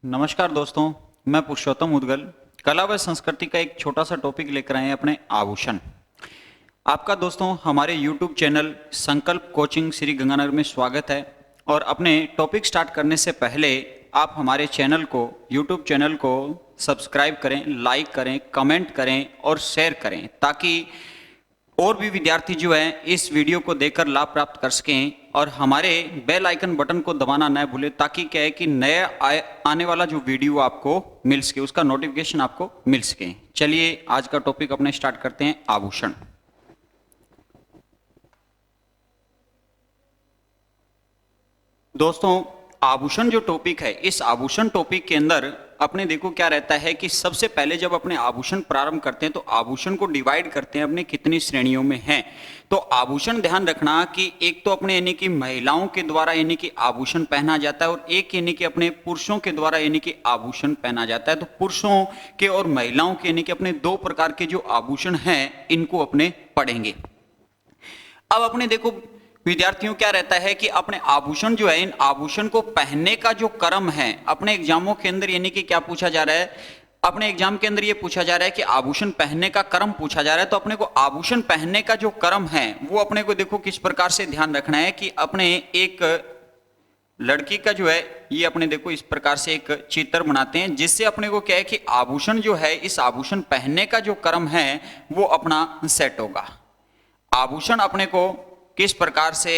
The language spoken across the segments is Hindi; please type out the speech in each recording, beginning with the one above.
नमस्कार दोस्तों, मैं पुरुषोत्तम मुदगल कला व संस्कृति का एक छोटा सा टॉपिक लेकर आए हैं अपने आभूषण। आपका दोस्तों हमारे YouTube चैनल संकल्प कोचिंग श्री गंगानगर में स्वागत है। और अपने टॉपिक स्टार्ट करने से पहले आप हमारे चैनल को YouTube चैनल को सब्सक्राइब करें, लाइक करें, कमेंट करें और शेयर करें ताकि और भी विद्यार्थी जो हैं इस वीडियो को देखकर लाभ प्राप्त कर सकें। और हमारे बेल आइकन बटन को दबाना न भूलें ताकि क्या है कि नया आने वाला जो वीडियो आपको मिल सके, उसका नोटिफिकेशन आपको मिल सके। चलिए आज का टॉपिक अपने स्टार्ट करते हैं, आभूषण। दोस्तों आभूषण जो टॉपिक है, इस आभूषण टॉपिक के अंदर अपने देखो क्या रहता है कि सबसे पहले जब अपने आभूषण प्रारंभ करते हैं तो आभूषण को डिवाइड करते हैं अपने कितनी श्रेणियों में हैं। तो आभूषण ध्यान रखना कि एक तो अपने यानी कि महिलाओं के द्वारा यानी कि आभूषण पहना जाता है और एक यानी कि अपने पुरुषों के द्वारा यानी कि आभूषण पहना जाता है। तो पुरुषों के और महिलाओं के यानी कि अपने दो प्रकार के जो आभूषण हैं इनको अपने पढ़ेंगे। अब अपने देखो विद्यार्थियों क्या रहता है कि अपने आभूषण जो है, इन आभूषण को पहनने का जो क्रम है अपने एग्जामों के अंदर यानी कि क्या पूछा जा रहा है, अपने एग्जाम के अंदर ये पूछा जा रहा है कि आभूषण पहनने का क्रम पूछा जा रहा है। तो अपने को आभूषण पहनने का जो क्रम है वो अपने को देखो किस प्रकार से ध्यान रखना है कि अपने एक लड़की का जो है ये अपने देखो इस प्रकार से एक चित्र बनाते हैं जिससे अपने को क्या है कि आभूषण जो है, इस आभूषण पहनने का जो क्रम है वो अपना सेट होगा। आभूषण अपने को किस प्रकार से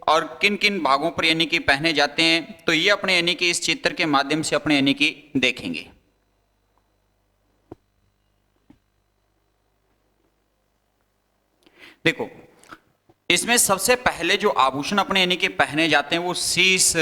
और किन किन भागों पर यानी कि पहने जाते हैं तो ये अपने यानी कि इस चित्र के माध्यम से अपने यानी कि देखेंगे। देखो इसमें सबसे पहले जो आभूषण अपने यानी कि पहने जाते हैं वो शीश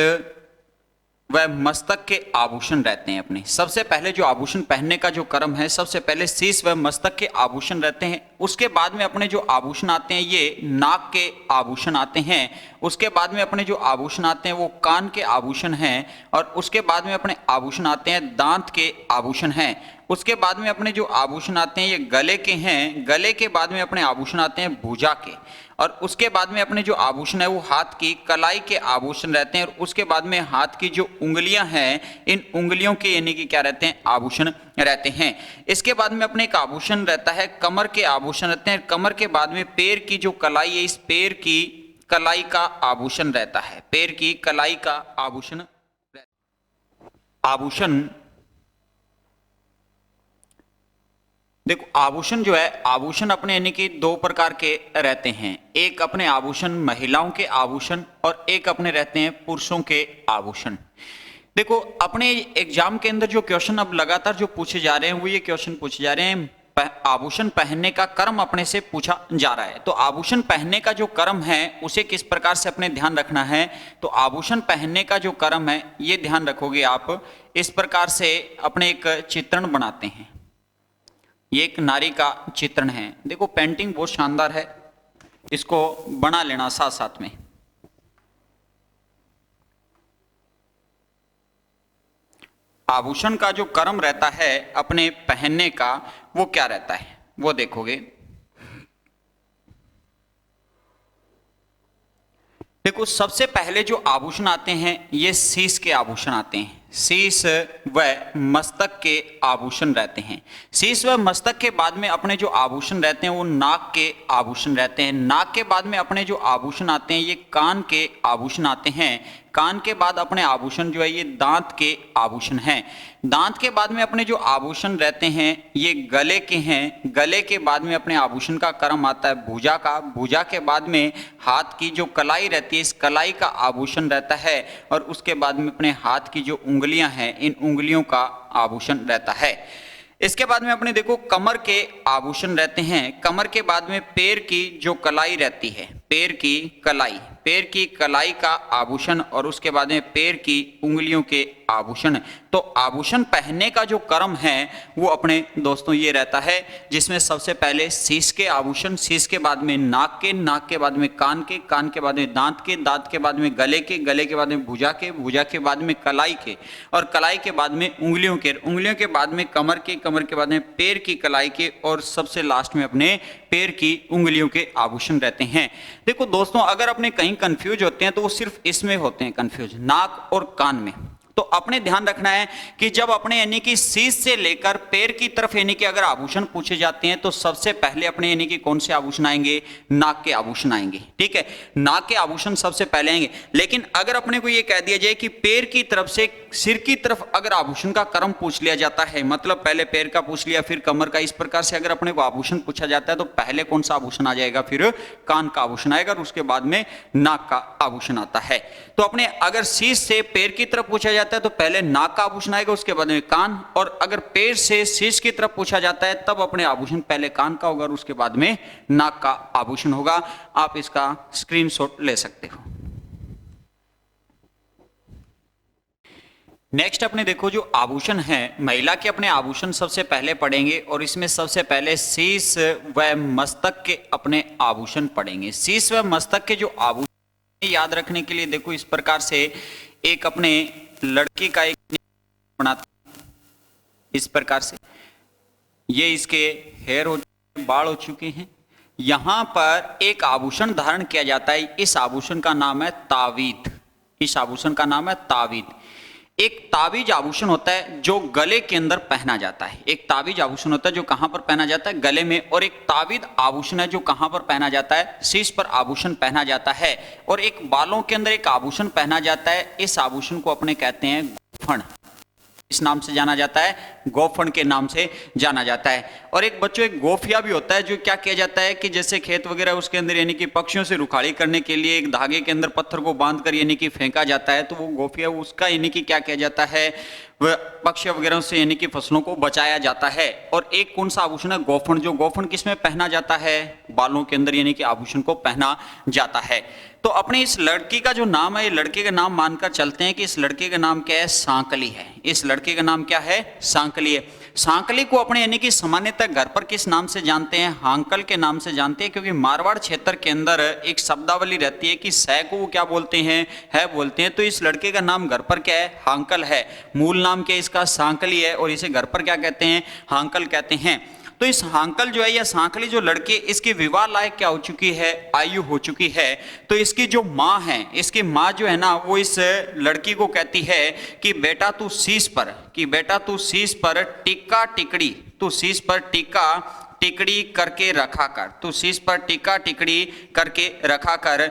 वह मस्तक के आभूषण रहते हैं। अपने सबसे पहले जो आभूषण पहनने का जो क्रम है, सबसे पहले शीश व मस्तक के आभूषण रहते हैं। उसके बाद में अपने जो आभूषण आते हैं ये नाक के आभूषण आते हैं। उसके बाद में अपने जो आभूषण आते हैं वो कान के आभूषण हैं। और उसके बाद में अपने आभूषण आते हैं दांत के आभूषण हैं। उसके बाद में अपने जो आभूषण आते हैं ये गले के हैं। गले के बाद में अपने आभूषण आते हैं भुजा के। और उसके बाद में अपने जो आभूषण है वो हाथ की कलाई के आभूषण रहते हैं। और उसके बाद में हाथ की जो उंगलियां हैं इन उंगलियों के यानी कि क्या रहते हैं, आभूषण रहते हैं। इसके बाद में अपने एक आभूषण रहता है कमर के आभूषण रहते हैं। कमर के बाद में पैर की जो कलाई है, इस पैर की कलाई का आभूषण रहता है। पैर की कलाई का आभूषण देखो आभूषण जो है, आभूषण अपने यानी कि दो प्रकार के रहते हैं। एक अपने आभूषण महिलाओं के आभूषण और एक अपने रहते हैं पुरुषों के आभूषण। देखो अपने एग्जाम के अंदर जो क्वेश्चन अब लगातार जो पूछे जा रहे हैं वो ये क्वेश्चन पूछे जा रहे हैं, आभूषण पहनने का क्रम अपने से पूछा जा रहा है। तो आभूषण पहनने का जो क्रम है उसे किस प्रकार से अपने ध्यान रखना है। तो आभूषण पहनने का जो क्रम है ये ध्यान रखोगे आप, इस प्रकार से अपने एक चित्रण बनाते हैं। ये एक नारी का चित्रण है। देखो पेंटिंग बहुत शानदार है, इसको बना लेना साथ साथ में। आभूषण का जो क्रम रहता है अपने पहनने का वो क्या रहता है वो देखोगे। देखो सबसे पहले जो आभूषण आते हैं ये शीश के आभूषण आते हैं। शीश व मस्तक के आभूषण रहते हैं। शीश व मस्तक के बाद में अपने जो आभूषण रहते हैं वो नाक के आभूषण रहते हैं। नाक के बाद में अपने जो आभूषण आते हैं ये कान के आभूषण आते हैं। कान के बाद अपने आभूषण जो है ये दांत के आभूषण हैं। दांत के बाद में अपने जो आभूषण रहते हैं ये गले के हैं। गले के बाद में अपने आभूषण का क्रम आता है भुजा का। भुजा के बाद में हाथ की जो कलाई रहती है इस कलाई का आभूषण रहता है। और उसके बाद में अपने हाथ की जो उंगलियां हैं इन उंगलियों का आभूषण रहता है। इसके बाद में अपने देखो कमर के आभूषण रहते हैं। कमर के बाद में पैर की जो कलाई रहती है, पैर की कलाई, पैर की कलाई का आभूषण और उसके बाद में पैर की उंगलियों के आभूषण। तो आभूषण पहनने का जो क्रम है वो अपने दोस्तों ये रहता है, जिसमें सबसे पहले शीश के आभूषण, शीश के बाद में नाक के बाद में कान के बाद में दांत के बाद में गले के बाद में भुजा के बाद में कलाई के, और कलाई के बाद में उंगलियों के बाद में कमर के बाद में पैर की कलाई के, और सबसे लास्ट में अपने पैर की उंगलियों के आभूषण रहते हैं। देखो दोस्तों, अगर अपने कहीं कंफ्यूज होते हैं तो वो सिर्फ इसमें होते हैं कंफ्यूज, नाक और कान में। तो अपने ध्यान रखना है कि जब अपने यानी कि शीश से लेकर पैर की तरफ यानी कि अगर आभूषण पूछे जाते हैं तो सबसे पहले अपने यानी कि कौन से आभूषण आएंगे, नाक के आभूषण आएंगे। ठीक है, नाक के आभूषण सबसे पहले आएंगे। लेकिन अगर अपने को यह कह दिया जाए कि पैर की तरफ से सिर की तरफ अगर आभूषण का क्रम पूछ लिया जाता है, मतलब पहले पैर का पूछ लिया फिर कमर का, इस प्रकार से अगर अपने को आभूषण पूछा जाता है तो पहले कौन सा आभूषण आ जाएगा, फिर कान का आभूषण आएगा और उसके बाद में नाक का आभूषण आता है। तो अपने अगर शीश से पैर की तरफ पूछा जाता है तो पहले नाक का आभूषण आएगा, उसके बाद में कान, और अगर पैर से शीश की तरफ पूछा जाता है तब अपने आभूषण पहले कान का होगा और उसके बाद में नाक का आभूषण होगा। आप इसका स्क्रीनशॉट ले सकते हो। नेक्स्ट अपने देखो जो आभूषण है, महिला के अपने आभूषण सबसे पहले पढ़ेंगे और इसमें सबसे पहले शीश व मस्तक के अपने आभूषण पढ़ेंगे। शीश व मस्तक के जो आभूषण याद रखने के लिए देखो इस प्रकार से एक अपने लड़की का एक बनाते, इस प्रकार से ये इसके हेयर हो चुके, बाल हो चुके हैं। यहां पर एक आभूषण धारण किया जाता है, इस आभूषण का नाम है तावीद। इस आभूषण का नाम है तावीद। एक ताबीज आभूषण होता है जो गले के अंदर पहना जाता है। एक ताबीज आभूषण होता है जो कहां पर पहना जाता है, गले में। और एक ताबीद आभूषण है जो कहां पर पहना जाता है, शीश पर आभूषण पहना जाता है। और एक बालों के अंदर एक आभूषण पहना जाता है, इस आभूषण को अपने कहते हैं गोफण। इस नाम से जाना जाता है, गोफण के नाम से जाना जाता है। और एक बच्चों एक गोफिया भी होता है जो क्या किया जाता है कि जैसे खेत वगैरह उसके अंदर यानी कि पक्षियों से रुखाड़ी करने के लिए एक धागे के अंदर पत्थर को बांधकर यानी कि फेंका जाता है, तो वो गोफिया उसका यानी कि क्या किया जाता है, वह पक्षी वगैरह से यानी कि फसलों को बचाया जाता है। और एक कौन सा आभूषण है, गोफण। जो गोफण किसमें पहना जाता है, बालों के अंदर यानी कि आभूषण को पहना जाता है। तो अपने इस लड़की का जो नाम है, ये लड़के का नाम मानकर चलते हैं कि इस लड़के का नाम क्या है, सांकली है। इस लड़के का नाम क्या है, सांकली है। सांकली को अपने यानी कि सामान्यतः घर पर किस नाम से जानते हैं, हांकल के नाम से जानते हैं, क्योंकि मारवाड़ क्षेत्र के अंदर एक शब्दावली रहती है कि सह को वो क्या बोलते हैं, है बोलते हैं। तो इस लड़के का नाम घर पर क्या है, हांकल है। मूल नाम क्या इसका, सांकली है, और इसे घर पर क्या कहते हैं, हांकल कहते हैं। तो इस हांकल जो है या सांकली जो लड़के, इसकी विवाह लायक क्या हो चुकी है, आयु हो चुकी है। तो इसकी जो माँ है, इसकी माँ जो है ना, वो इस लड़की को कहती है कि बेटा तू शीश पर, कि बेटा तू शीश पर टिक्का टिकड़ी, तू शीश पर टिक्का टिकड़ी करके रखा कर, तू शीश पर टिक्का टिकड़ी करके रखा कर,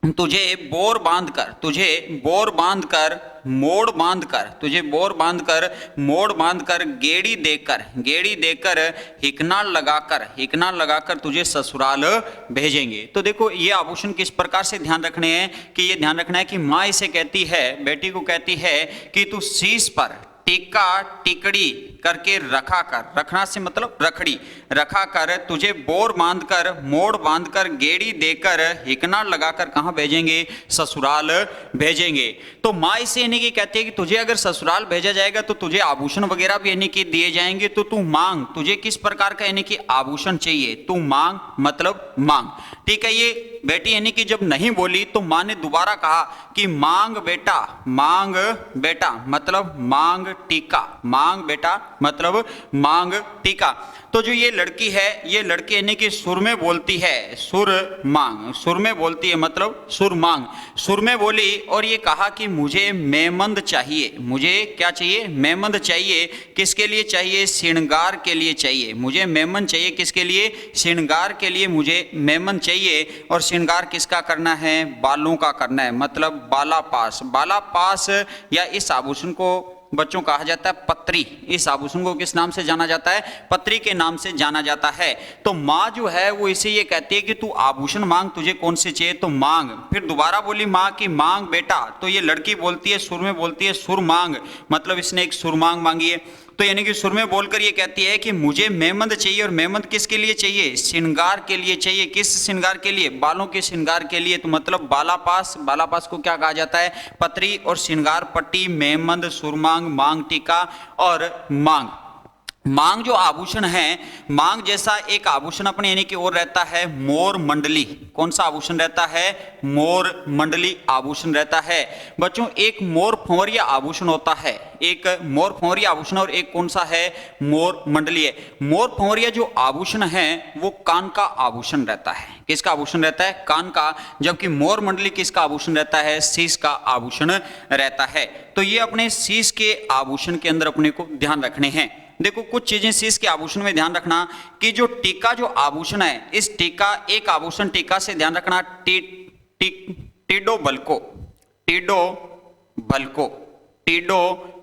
तुझे बोर बांध कर, तुझे बोर बांध कर मोड़ बांध कर, तुझे बोर बांध कर मोड़ बांध कर गेड़ी देकर हिकना लगाकर तुझे ससुराल भेजेंगे। तो देखो ये आभूषण किस प्रकार से ध्यान रखने हैं कि ये ध्यान रखना है कि माँ इसे कहती है, बेटी को कहती है कि तू शीश पर टिक्का टिकड़ी करके रखा कर, रखना से मतलब रखड़ी, रखा कर, तुझे बोर बांध कर मोड़ बांध कर गेड़ी देकर हिकना लगाकर कहाँ भेजेंगे, ससुराल भेजेंगे। तो माँ इसे यानी कि कहती है कि तुझे अगर ससुराल भेजा जाएगा तो तुझे आभूषण वगैरह भी यानी कि दिए जाएंगे, तो तू मांग, तुझे किस प्रकार का यानी कि आभूषण चाहिए, तू मांग मतलब मांग। ठीक है, ये बेटी यानी कि जब नहीं बोली तो माँ ने दोबारा कहा कि मांग बेटा मतलब मांग टीका, मांग बेटा मतलब मांग टीका। तो जो ये लड़की है, ये लड़की यानी कि सुर में बोलती है, सुर मांग, सुर में बोलती है मतलब सुर मांग, सुर में बोली और ये कहा कि मुझे मेमंद चाहिए, मुझे क्या चाहिए, मेमंद चाहिए। किसके लिए चाहिए, श्रृंगार के लिए चाहिए, मुझे मेमन चाहिए। किसके लिए, श्रृंगार के लिए मुझे मेमन चाहिए। और श्रृंगार किसका करना है, बालों का करना है, मतलब बाला पास, बाला पास या इस आभूषण को बच्चों कहा जाता है पत्री। इस आभूषण को किस नाम से जाना जाता है, पत्री के नाम से जाना जाता है। तो माँ जो है वो इसे ये कहती है कि तू आभूषण मांग, तुझे कौन से चाहिए तो मांग। फिर दोबारा बोली माँ की मांग बेटा, तो ये लड़की बोलती है, सुर में बोलती है सुर मांग, मतलब इसने एक सुर मांग मांगी है। तो यानी कि सुर में बोलकर ये कहती है कि मुझे मेहमंद चाहिए, और मेहमंद किसके लिए चाहिए? श्रृंगार के लिए चाहिए। किस श्रृंगार के लिए? बालों के श्रृंगार के लिए। तो मतलब बालापास, बालापास को क्या कहा जाता है? पत्री और श्रृंगार पट्टी, मेहमंद, सुरमांग, मांग टीका और मांग। मांग जो आभूषण है, मांग जैसा एक आभूषण अपने यानी कि और रहता है मोर मंडली। कौन सा आभूषण रहता है? मोर मंडली आभूषण रहता है। बच्चों एक मोर फंवरिया आभूषण होता है, एक मोर फंवरिया आभूषण, और एक कौन सा है? मोर मंडली है। मोर फंवरिया जो आभूषण है वो कान का आभूषण रहता है। किसका आभूषण रहता है? कान का। जबकि मोर मंडली किसका आभूषण रहता है? शीश का आभूषण रहता है। तो ये अपने शीश के आभूषण के अंदर अपने को ध्यान रखने हैं। देखो कुछ चीजें शीश के आभूषण में ध्यान रखना कि जो टीका जो आभूषण है, इस टीका एक आभूषण टीका से ध्यान रखना टीडो भलको, टीडो भलको, टीडो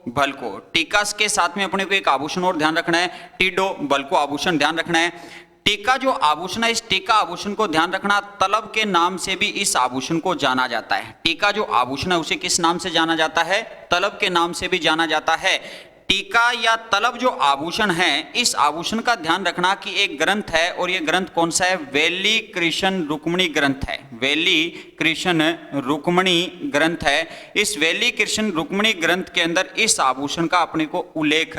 भलको। टीका के साथ में अपने को एक आभूषण और ध्यान रखना है, टीडो भलको आभूषण ध्यान रखना है। टीका जो आभूषण है, इस टीका आभूषण को ध्यान रखना, तलब के नाम से भी इस आभूषण को जाना जाता है। टीका जो आभूषण है उसे किस नाम से जाना जाता है? तलब के नाम से भी जाना जाता है। टीका या तलब जो आभूषण है, इस आभूषण का ध्यान रखना कि एक ग्रंथ है, और ये ग्रंथ कौन सा है? वेली कृष्ण रुक्मणी ग्रंथ है। वेली कृष्ण रुक्मणी ग्रंथ है। इस वेली कृष्ण रुक्मणी ग्रंथ के अंदर इस आभूषण का अपने को उल्लेख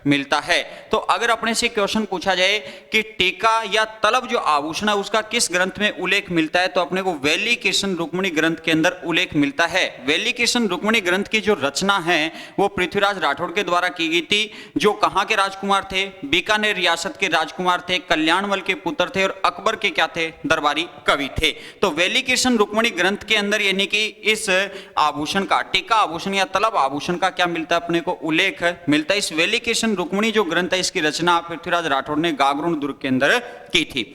मिलता है। तो अगर अपने से क्वेश्चन पूछा जाए कि टीका या तलब जो आभूषण है उसका किस ग्रंथ में उल्लेख मिलता है, तो अपने को वेली कृष्ण रुक्मणी ग्रंथ के अंदर उल्लेख मिलता है। वेली कृष्ण रुक्मणी ग्रंथ की जो रचना है वो पृथ्वीराज राठौड़ के द्वारा की गई थी, जो कहां के राजकुमार थे? बीकानेर रियासत के राजकुमार थे, कल्याणमल के पुत्र थे, और अकबर के क्या थे? दरबारी कवि थे। तो वेली कृष्ण रुक्मणी ग्रंथ के अंदर यानी कि इस आभूषण का, टीका आभूषण या तलब आभूषण का क्या मिलता है? अपने को उल्लेख मिलता है। इस वेली कृष्ण रुक्मणी जो ग्रंथ है, इसकी रचना पृथ्वीराज राठौड़ ने गागरुण दुर्ग के अंदर की थी।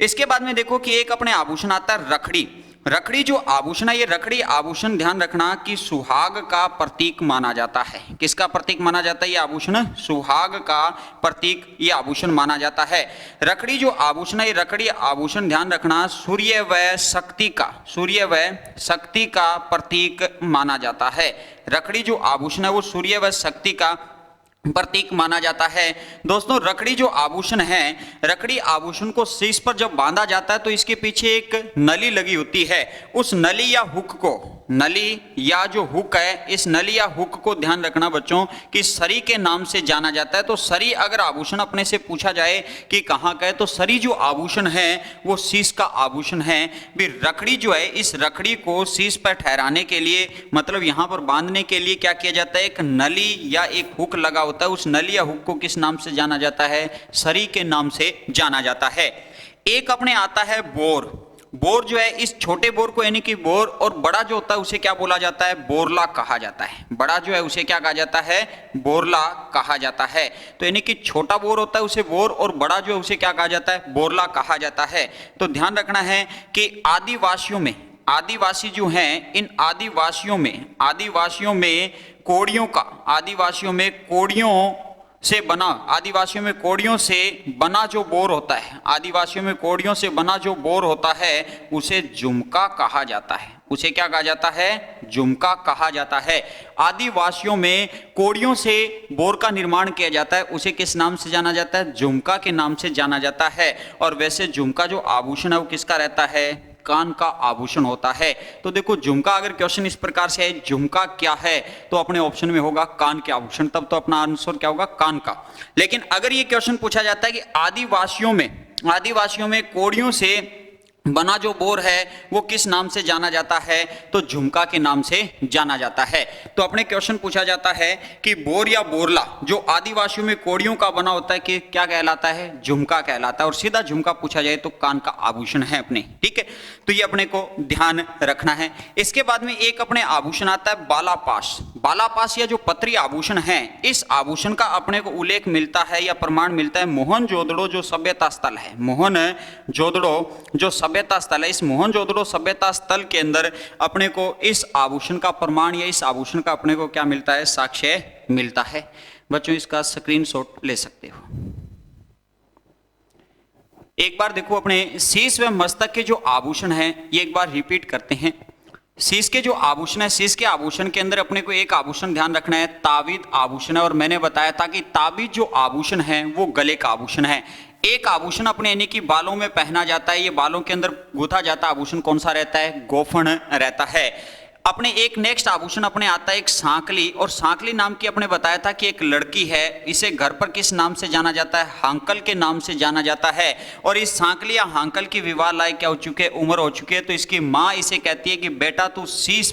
इसके बाद में देखो कि एक अपने आभूषण आता है रखड़ी। रखड़ी जो आभूषण है, ये रखड़ी आभूषण ध्यान रखना कि सुहाग का प्रतीक माना जाता है। किसका प्रतीक माना जाता है? ये आभूषण सुहाग का प्रतीक ये आभूषण माना जाता है। रखड़ी जो आभूषण है, ये रखड़ी आभूषण ध्यान रखना सूर्य व शक्ति का, सूर्य व शक्ति का प्रतीक माना जाता है। रखड़ी जो आभूषण है वो सूर्य व शक्ति का प्रतीक माना जाता है। दोस्तों रखड़ी जो आभूषण है, रखड़ी आभूषण को शीश पर जब बांधा जाता है तो इसके पीछे एक नली लगी होती है। उस नली या हुक को, नली या जो हुक है, इस नली या हुक को ध्यान रखना बच्चों कि सरी के नाम से जाना जाता है। तो सरी अगर आभूषण अपने से पूछा जाए कि कहाँ का है, तो सरी जो आभूषण है वो शीश का आभूषण है। फिर रखड़ी जो है, इस रखड़ी को शीश पर ठहराने के लिए, मतलब यहाँ पर बांधने के लिए क्या किया जाता है? एक नली या एक हुक लगा होता है। उस नली या हुक को किस नाम से जाना जाता है? सरी के नाम से जाना जाता है। एक अपने आता है बोर। बोर जो है, इस छोटे बोर को यानी कि बोर, और बड़ा जो होता है उसे क्या बोला जाता है? बोरला कहा जाता है। बड़ा जो है उसे क्या कहा जाता है? बोरला कहा जाता है। तो यानी कि छोटा बोर होता है उसे बोर, और बड़ा जो है उसे क्या कहा जाता है? बोरला कहा जाता है। तो ध्यान रखना है कि आदिवासियों में, आदिवासी जो हैं, इन आदिवासियों में कोड़ियों का, आदिवासियों में कोड़ियों से बना, आदिवासियों में कोड़ियों से बना जो बोर होता है, आदिवासियों में कोड़ियों से बना जो बोर होता है उसे जुमका कहा जाता है। उसे क्या कहा जाता है? जुमका कहा जाता है। आदिवासियों में कोड़ियों से बोर का निर्माण किया जाता है, उसे किस नाम से जाना जाता है? जुमका के नाम से जाना जाता है। और वैसे जुमका जो आभूषण है वो किसका रहता है? कान का आभूषण होता है। तो देखो झुमका, अगर क्वेश्चन इस प्रकार से है झुमका क्या है, तो अपने ऑप्शन में होगा कान के आभूषण, तब तो अपना आंसर क्या होगा? कान का। लेकिन अगर ये क्वेश्चन पूछा जाता है कि आदिवासियों में कोड़ियों से बना जो बोर है वो किस नाम से जाना जाता है, तो झुमका के नाम से जाना जाता है। तो अपने क्वेश्चन पूछा जाता है कि बोर या बोरला जो आदिवासियों में कोड़ियों का बना होता है कि क्या कहलाता है? झुमका कहलाता है। और सीधा झुमका पूछा जाए तो कान का आभूषण है अपने, ठीक है। तो ये अपने को ध्यान रखना है। इसके बाद में एक अपने आभूषण आता है बालापाश। बालापाश या जो पत्री आभूषण है, इस आभूषण का अपने को उल्लेख मिलता है या प्रमाण मिलता है मोहनजोदड़ो जो सभ्यता स्थल है। मोहनजोदड़ो जो सभ्यता स्थल है, इस मोहनजोदड़ो सभ्यता स्थल के अंदर अपने को इस आभूषण का प्रमाण या इस आभूषण का अपने को क्या मिलता है? साक्ष्य मिलता है। बच्चों इसका स्क्रीनशॉट ले सकते हो। एक बार देखो अपने शीश व मस्तक के जो आभूषण हैं ये एक बार रिपीट करते हैं। शीश के जो आभूषण है, शीश के आभूषण के अंदर अपने को एक आभूषण ध्यान रखना है, ताबीज आभूषण है। और मैंने बताया था कि ताबीज जो आभूषण है वो गले का आभूषण है। एक आभूषण अपने यानी कि बालों में पहना जाता है, ये बालों के अंदर गूंथा जाता आभूषण कौन सा रहता है? गोफन रहता है। अपने एक नेक्स्ट आभूषण अपने आता है एक सांकली, और सांकली नाम की अपने बताया था कि एक लड़की है, इसे घर पर किस नाम से जाना जाता है? हांकल के नाम से जाना जाता है। और इस सांकली या हांकल की विवाह लायक क्या हो चुके, उम्र हो चुकी है, तो इसकी माँ इसे कहती है कि बेटा तू शीश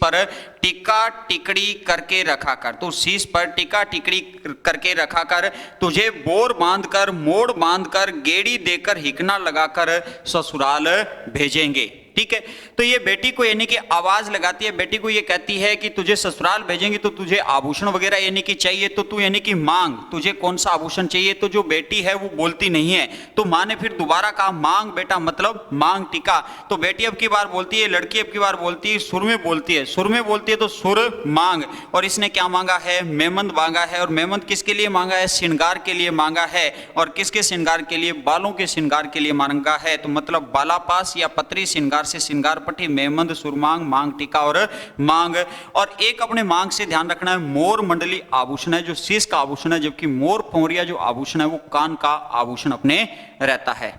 पर टिक्का टिकड़ी करके रखा कर, तू शीश पर टिक्का टिकड़ी करके रखा कर, तुझे बोर बांध कर मोड़ बांध कर गेड़ी देकर हिकना लगाकर ससुराल भेजेंगे। ठीक है, तो ये बेटी को यानी कि आवाज लगाती है, बेटी को ये कहती है कि तुझे ससुराल भेजेंगे तो तुझे आभूषण वगैरह यानी कि चाहिए, तो तू यानी कि मांग, तुझे कौन सा आभूषण चाहिए। तो जो बेटी है वो बोलती नहीं है, तो माँ ने फिर दोबारा कहा मांग बेटा, मतलब मांग टिका। तो बेटी अब की बार बोलती है, लड़की अब की बार बोलती है, सुर में बोलती है, सुर में बोलती है तो सुर मांग। और इसने क्या मांगा है? मेमंद मांगा है। और मेमंद किसके लिए मांगा है? श्रृंगार के लिए मांगा है। और किसके श्रृंगार के लिए? बालों के श्रृंगार के लिए मांगा है। तो मतलब बालापास या पत्री श्रृंगार से श्रृंगार पट्टी, मेमंद, सुरमांग, मांग टिका और मांग। और एक अपने मांग से ध्यान रखना है, मोर मंडली आभूषण है जो शीश का आभूषण है, जबकि मोर फौरिया जो आभूषण है वो कान का आभूषण अपने रहता है।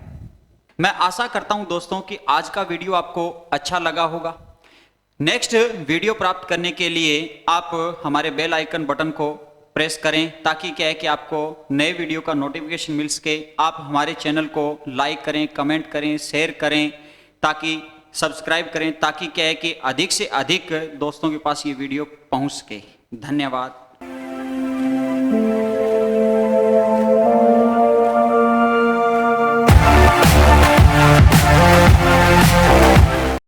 मैं आशा करता हूं दोस्तों कि आज का वीडियो आपको अच्छा लगा होगा। नेक्स्ट वीडियो प्राप्त करने के लिए आप हमारे बेल आइकन बटन को प्रेस करें, ताकि क्या है कि आपको नए वीडियो का नोटिफिकेशन मिल सके। आप हमारे चैनल को लाइक करें, कमेंट करें, शेयर करें, ताकि सब्सक्राइब करें, ताकि क्या है कि अधिक से अधिक दोस्तों के पास ये वीडियो पहुंच सके। धन्यवाद।